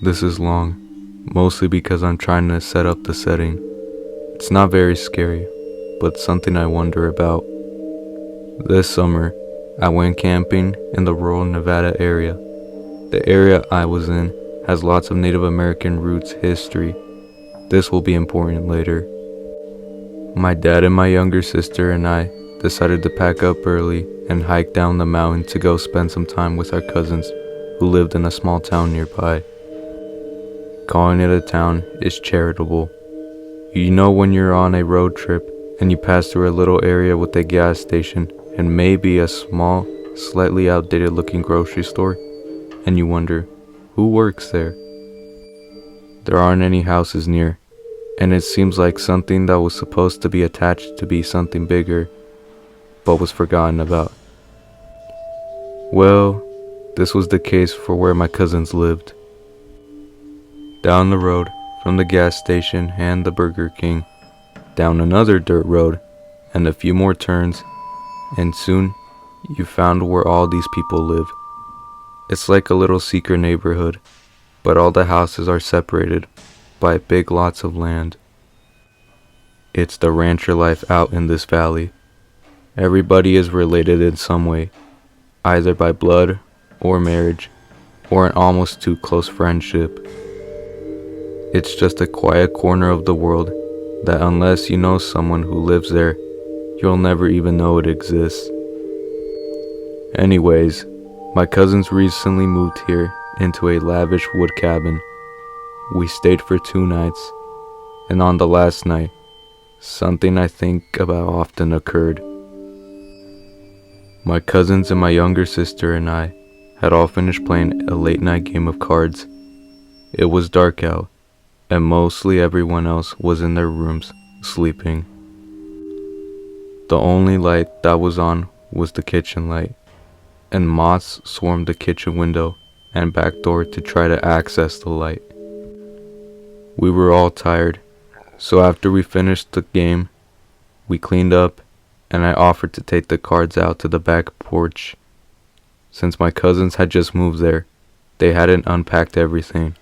This is long, mostly because I'm trying to set up the setting. It's not very scary, but something I wonder about. This summer, I went camping in the rural Nevada area. The area I was in has lots of Native American roots history. This will be important later. My dad and my younger sister and I decided to pack up early and hike down the mountain to go spend some time with our cousins who lived in a small town nearby. Calling it a town is charitable. You know when you're on a road trip and you pass through a little area with a gas station and maybe a small, slightly outdated looking grocery store, and you wonder, who works there? There aren't any houses near, and it seems like something that was supposed to be attached to be something bigger, but was forgotten about. Well, this was the case for where my cousins lived. Down the road from the gas station and the Burger King, down another dirt road, and a few more turns, and soon you found where all these people live. It's like a little secret neighborhood, but all the houses are separated by big lots of land. It's the rancher life out in this valley. Everybody is related in some way, either by blood or marriage, or an almost too close friendship. It's just a quiet corner of the world that unless you know someone who lives there, you'll never even know it exists. Anyways, my cousins recently moved here into a lavish wood cabin. We stayed for 2 nights, and on the last night, something I think about often occurred. My cousins and my younger sister and I had all finished playing a late night game of cards. It was dark out, and mostly everyone else was in their rooms, sleeping. The only light that was on was the kitchen light, and moths swarmed the kitchen window and back door to try to access the light. We were all tired, so after we finished the game, we cleaned up, and I offered to take the cards out to the back porch. Since my cousins had just moved there, they hadn't unpacked everything,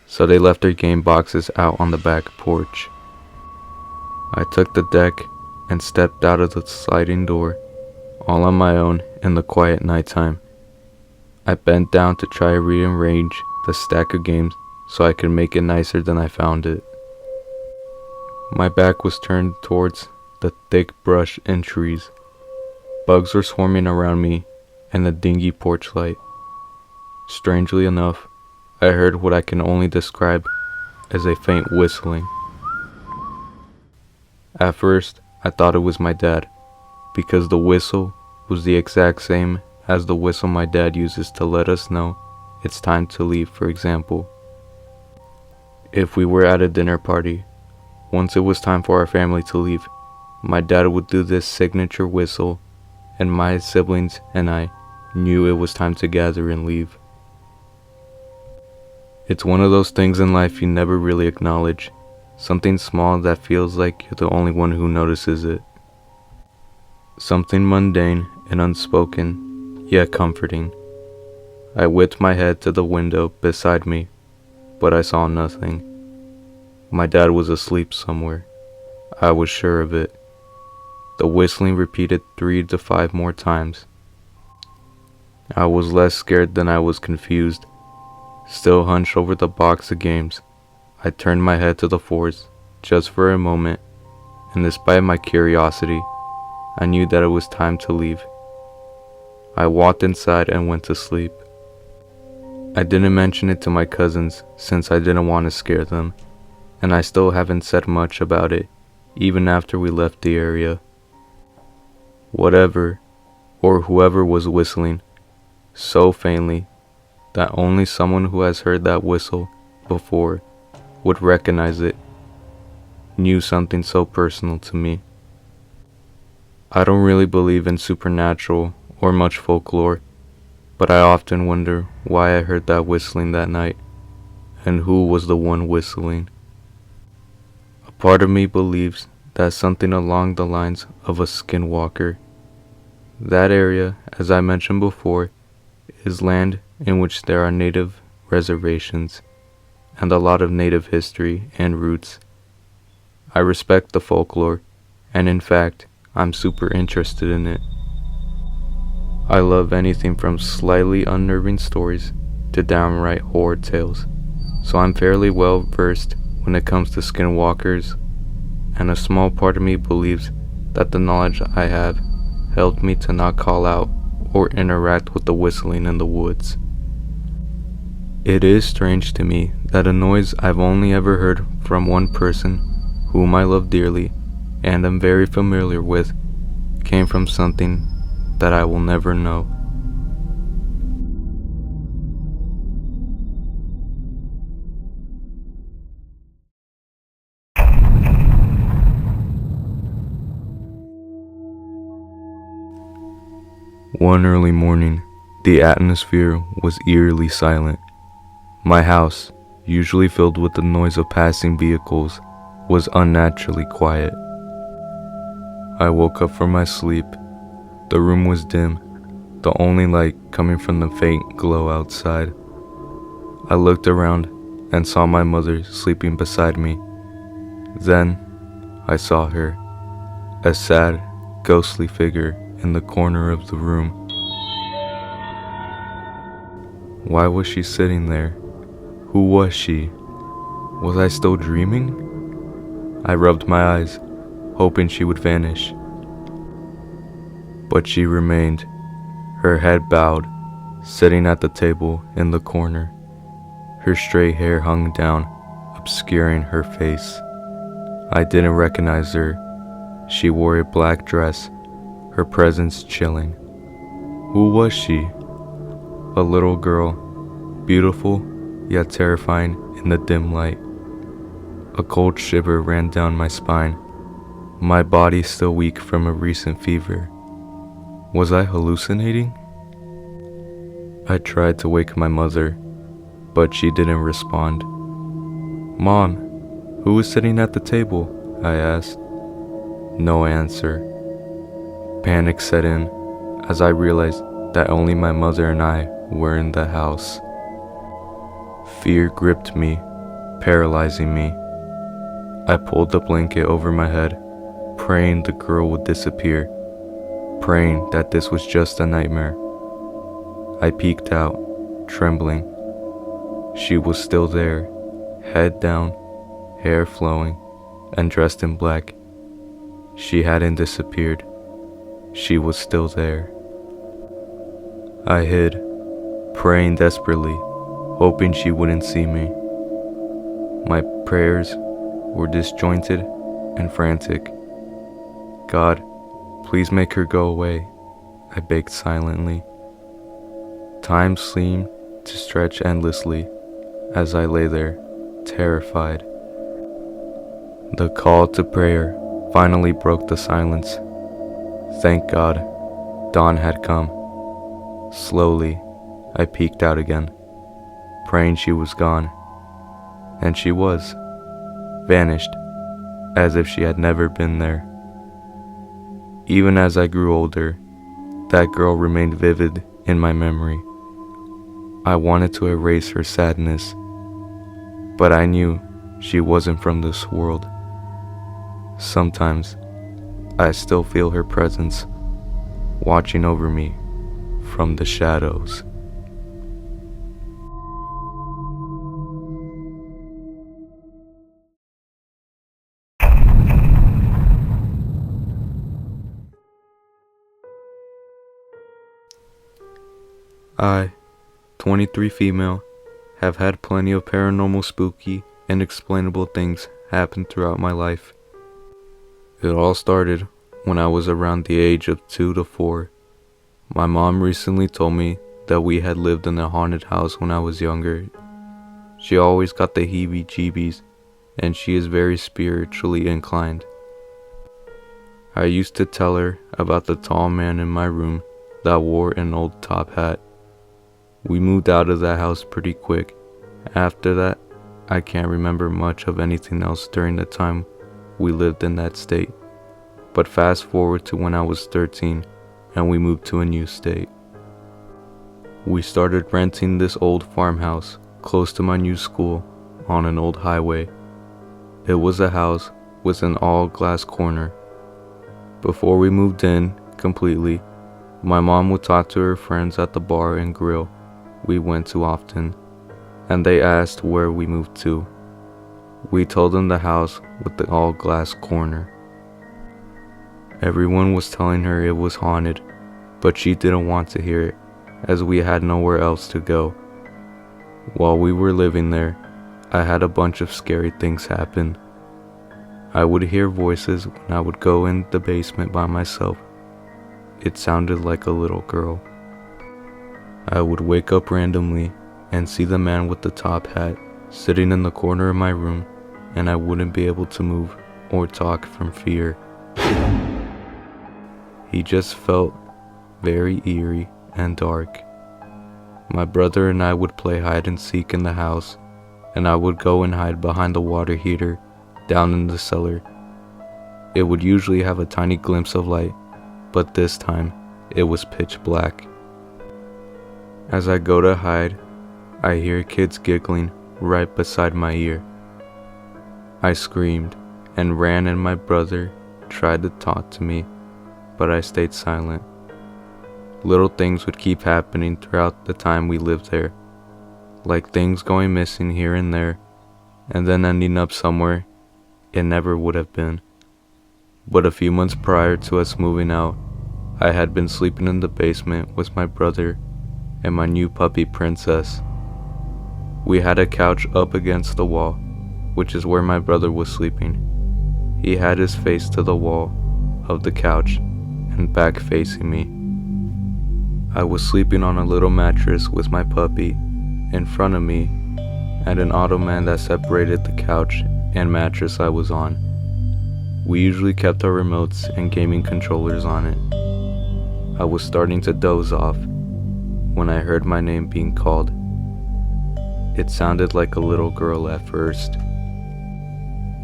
so they left their game boxes out on the back porch. I took the deck and stepped out of the sliding door, all on my own in the quiet nighttime. I bent down to try to rearrange the stack of games so I could make it nicer than I found it. My back was turned towards the thick brush and trees. Bugs were swarming around me and the dingy porch light. Strangely enough, I heard what I can only describe as a faint whistling. At first, I thought it was my dad, because the whistle was the exact same as the whistle my dad uses to let us know it's time to leave, for example. If we were at a dinner party, once it was time for our family to leave, my dad would do this signature whistle, and my siblings and I knew it was time to gather and leave. It's one of those things in life you never really acknowledge, something small that feels like you're the only one who notices it. Something mundane and unspoken, yet comforting. I whipped my head to the window beside me, but I saw nothing. My dad was asleep somewhere. I was sure of it. The whistling repeated 3 to 5 more times. I was less scared than I was confused. Still hunched over the box of games, I turned my head to the forest just for a moment, and despite my curiosity, I knew that it was time to leave. I walked inside and went to sleep. I didn't mention it to my cousins since I didn't want to scare them, and I still haven't said much about it, even after we left the area. Whatever, or whoever was whistling, so faintly that only someone who has heard that whistle before would recognize it, knew something so personal to me. I don't really believe in supernatural or much folklore, but I often wonder why I heard that whistling that night, and who was the one whistling. A part of me believes that something along the lines of a skinwalker. That area, as I mentioned before, is land in which there are native reservations, and a lot of native history and roots. I respect the folklore, and in fact, I'm super interested in it. I love anything from slightly unnerving stories to downright horror tales, so I'm fairly well versed when it comes to skinwalkers, and a small part of me believes that the knowledge I have helped me to not call out or interact with the whistling in the woods. It is strange to me that a noise I've only ever heard from one person whom I love dearly and am very familiar with came from something that I will never know. One early morning, the atmosphere was eerily silent. My house, usually filled with the noise of passing vehicles, was unnaturally quiet. I woke up from my sleep. The room was dim, the only light coming from the faint glow outside. I looked around and saw my mother sleeping beside me. Then, I saw her, a sad, ghostly figure in the corner of the room. Why was she sitting there? Who was she? Was I still dreaming? I rubbed my eyes, hoping she would vanish. But she remained, her head bowed, sitting at the table in the corner. Her straight hair hung down, obscuring her face. I didn't recognize her. She wore a black dress, her presence chilling. Who was she? A little girl, beautiful yet terrifying in the dim light. A cold shiver ran down my spine, my body still weak from a recent fever. Was I hallucinating? I tried to wake my mother, but she didn't respond. "Mom, who is sitting at the table?" I asked. No answer. Panic set in as I realized that only my mother and I were in the house. Fear gripped me, paralyzing me. I pulled the blanket over my head, praying the girl would disappear, praying that this was just a nightmare. I peeked out, trembling. She was still there, head down, hair flowing, and dressed in black. She hadn't disappeared. She was still there. I hid, praying desperately, hoping she wouldn't see me. My prayers were disjointed and frantic. "God, please make her go away," I begged silently. Time seemed to stretch endlessly as I lay there, terrified. The call to prayer finally broke the silence. Thank God, dawn had come. Slowly, I peeked out again, praying she was gone. And she was, vanished, as if she had never been there. Even as I grew older, that girl remained vivid in my memory. I wanted to erase her sadness, but I knew she wasn't from this world. Sometimes, I still feel her presence, watching over me from the shadows. I, 23 female, have had plenty of paranormal, spooky, and inexplainable things happen throughout my life. It all started when I was around the age of 2 to 4. My mom recently told me that we had lived in a haunted house when I was younger. She always got the heebie-jeebies, and she is very spiritually inclined. I used to tell her about the tall man in my room that wore an old top hat. We moved out of that house pretty quick. After that, I can't remember much of anything else during the time we lived in that state. But fast forward to when I was 13 and we moved to a new state. We started renting this old farmhouse close to my new school on an old highway. It was a house with an all-glass corner. Before we moved in completely, my mom would talk to her friends at the bar and grill we went to often, and they asked where we moved to. We told them the house with the all-glass corner. Everyone was telling her it was haunted, but she didn't want to hear it, as we had nowhere else to go. While we were living there, I had a bunch of scary things happen. I would hear voices when I would go in the basement by myself. It sounded like a little girl. I would wake up randomly and see the man with the top hat sitting in the corner of my room, and I wouldn't be able to move or talk from fear. He just felt very eerie and dark. My brother and I would play hide and seek in the house, and I would go and hide behind the water heater down in the cellar. It would usually have a tiny glimpse of light, but this time it was pitch black. As I go to hide, I hear kids giggling right beside my ear. I screamed and ran, and my brother tried to talk to me, but I stayed silent. Little things would keep happening throughout the time we lived there, like things going missing here and there, and then ending up somewhere it never would have been. But a few months prior to us moving out, I had been sleeping in the basement with my brother and my new puppy Princess. We had a couch up against the wall, which is where my brother was sleeping. He had his face to the wall of the couch and back facing me. I was sleeping on a little mattress with my puppy in front of me and an ottoman that separated the couch and mattress I was on. We usually kept our remotes and gaming controllers on it. I was starting to doze off when I heard my name being called. It sounded like a little girl at first.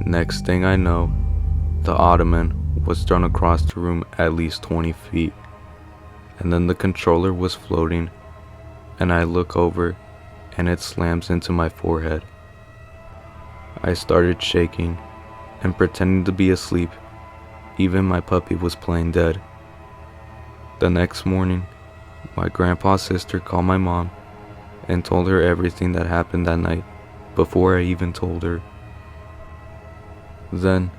Next thing I know, the ottoman was thrown across the room at least 20 feet, and then the controller was floating, and I look over and it slams into my forehead. I started shaking and pretending to be asleep. Even my puppy was playing dead. The next morning, my grandpa's sister called my mom and told her everything that happened that night before I even told her. Then,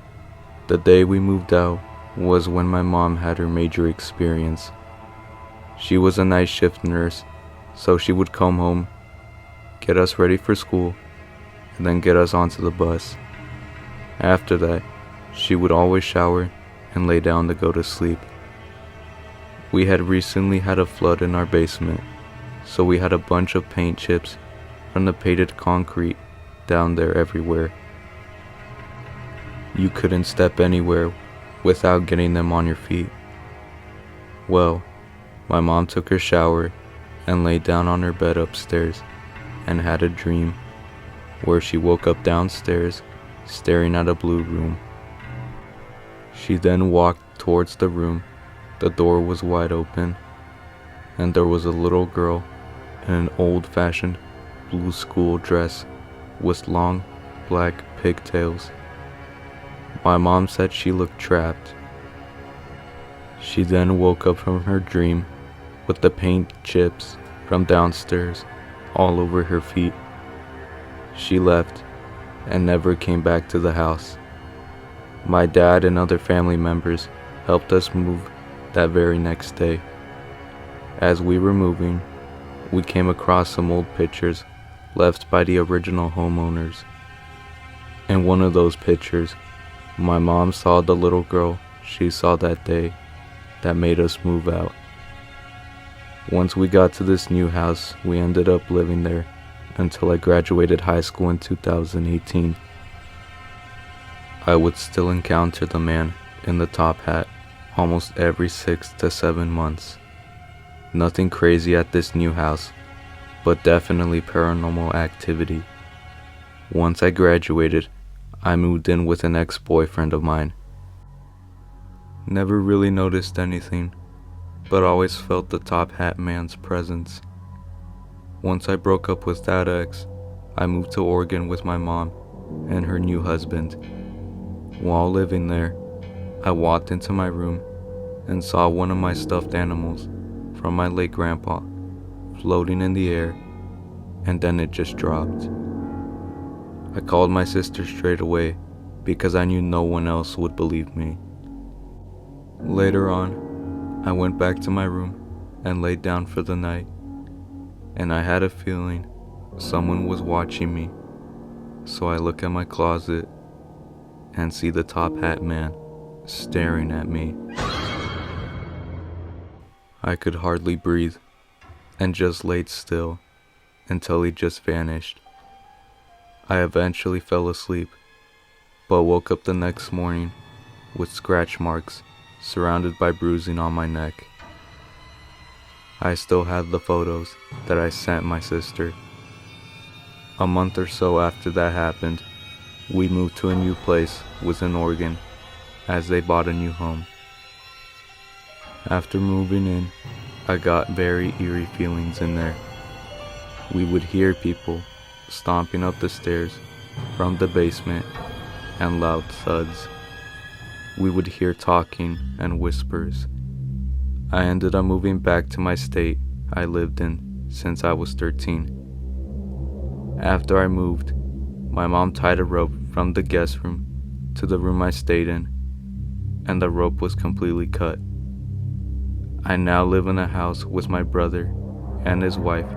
the day we moved out was when my mom had her major experience. She was a night shift nurse, so she would come home, get us ready for school, and then get us onto the bus. After that, she would always shower and lay down to go to sleep. We had recently had a flood in our basement, so we had a bunch of paint chips from the painted concrete down there everywhere. You couldn't step anywhere without getting them on your feet. Well, my mom took her shower and laid down on her bed upstairs and had a dream where she woke up downstairs staring at a blue room. She then walked towards the room. The door was wide open, and there was a little girl in an old-fashioned blue school dress with long black pigtails. My mom said she looked trapped. She then woke up from her dream with the paint chips from downstairs all over her feet. She left and never came back to the house. My dad and other family members helped us move that very next day. As we were moving, we came across some old pictures left by the original homeowners. In one of those pictures, my mom saw the little girl she saw that day that made us move out. Once we got to this new house, we ended up living there until I graduated high school in 2018. I would still encounter the man in the top hat almost every 6 to 7 months. Nothing crazy at this new house, but definitely paranormal activity. Once I graduated, I moved in with an ex-boyfriend of mine. Never really noticed anything, but always felt the top hat man's presence. Once I broke up with that ex, I moved to Oregon with my mom and her new husband. While living there, I walked into my room and saw one of my stuffed animals from my late grandpa floating in the air, and then it just dropped. I called my sister straight away because I knew no one else would believe me. Later on, I went back to my room and laid down for the night, and I had a feeling someone was watching me. So I look at my closet and see the top hat man staring at me. I could hardly breathe and just laid still until he just vanished. I eventually fell asleep, but woke up the next morning with scratch marks surrounded by bruising on my neck. I still have the photos that I sent my sister. A month or so after that happened, we moved to a new place within Oregon as they bought a new home. After moving in, I got very eerie feelings in there. We would hear people stomping up the stairs from the basement and loud thuds. We would hear talking and whispers. I ended up moving back to my state I lived in since I was 13. After I moved, my mom tied a rope from the guest room to the room I stayed in, and the rope was completely cut. I now live in a house with my brother and his wife,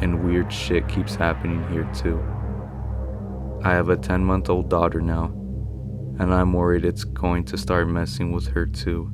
and weird shit keeps happening here too. I have a 10-month-old daughter now, and I'm worried it's going to start messing with her too.